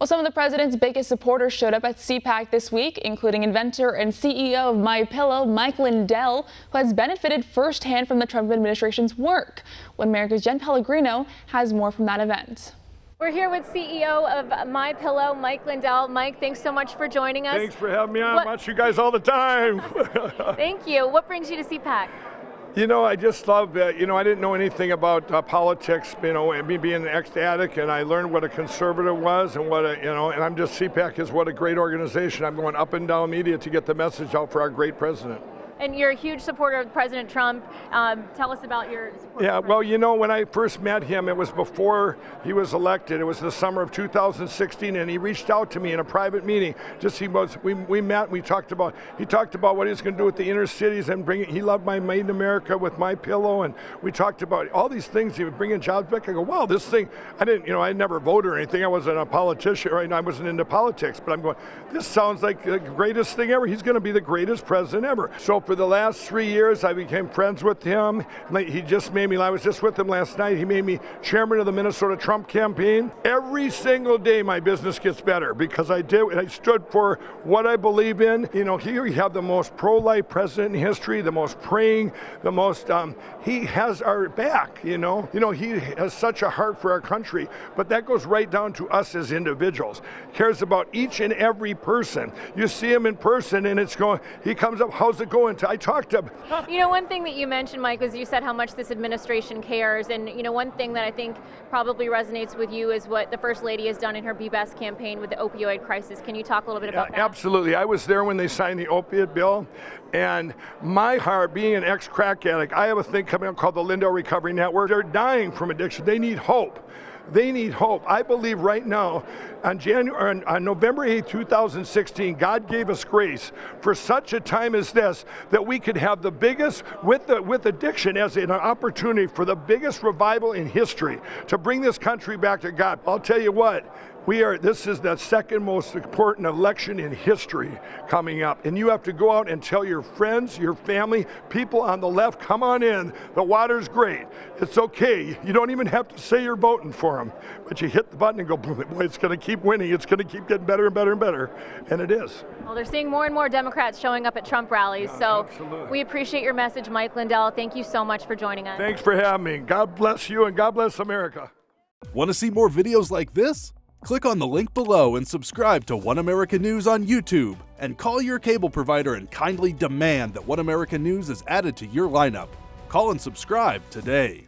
Well, some of the president's biggest supporters showed up at CPAC this week, including inventor and CEO of MyPillow, Mike Lindell, who has benefited firsthand from the Trump administration's work. One America's Jenn Pellegrino has more from that event. We're here with CEO of MyPillow, Mike Lindell. Mike, thanks so much for joining us. Thanks for having me on. I watch you guys all the time. Thank you. What brings you to CPAC? You know, I just love, I didn't know anything about politics, me being an ex-addict, and I learned what a conservative was and and I'm just, CPAC is what a great organization. I'm going up and down media to get the message out for our great president. And you're a huge supporter of President Trump. Tell us about your support. Yeah, well, when I first met him, it was before he was elected. It was the summer of 2016, and he reached out to me in a private meeting. We met, he talked about what he was going to do with the inner cities and he loved my Made in America with MyPillow, and we talked about all these things. He was bringing jobs back. I go, wow, this thing, I never voted or anything. I wasn't a politician, right? I wasn't into politics, but I'm going, this sounds like the greatest thing ever. He's going to be the greatest president ever. So for the last 3 years, I became friends with him. He just made me, I was just with him last night, he made me chairman of the Minnesota Trump campaign. Every single day my business gets better because I stood for what I believe in. Here you have the most pro-life president in history, the most praying, the most, he has our back, he has such a heart for our country, but that goes right down to us as individuals. Cares about each and every person. You see him in person and he comes up, how's it going? I talked to him. One thing that you mentioned, Mike, was you said how much this administration cares, and one thing that I think probably resonates with you is what the First Lady has done in her Be Best campaign with the opioid crisis. Can you talk a little bit about that? Absolutely. I was there when they signed the opiate bill, and my heart, being an ex-crack addict, I have a thing coming up called the Lindell Recovery Network. They're dying from addiction. They need hope. They need hope. I believe right now, on November 8, 2016, God gave us grace for such a time as this, that we could have the biggest, with addiction as an opportunity for the biggest revival in history, to bring this country back to God. I'll tell you what, this is the second most important election in history coming up. And you have to go out and tell your friends, your family, people on the left, come on in. The water's great. It's okay. You don't even have to say you're voting for them. But you hit the button and go, boy, it's going to keep winning. It's going to keep getting better and better and better. And it is. Well, they're seeing more and more Democrats showing up at Trump rallies. So absolutely. We appreciate your message, Mike Lindell. Thank you so much for joining us. Thanks for having me. God bless you and God bless America. Want to see more videos like this? Click on the link below and subscribe to One America News on YouTube, and call your cable provider and kindly demand that One America News is added to your lineup. Call and subscribe today.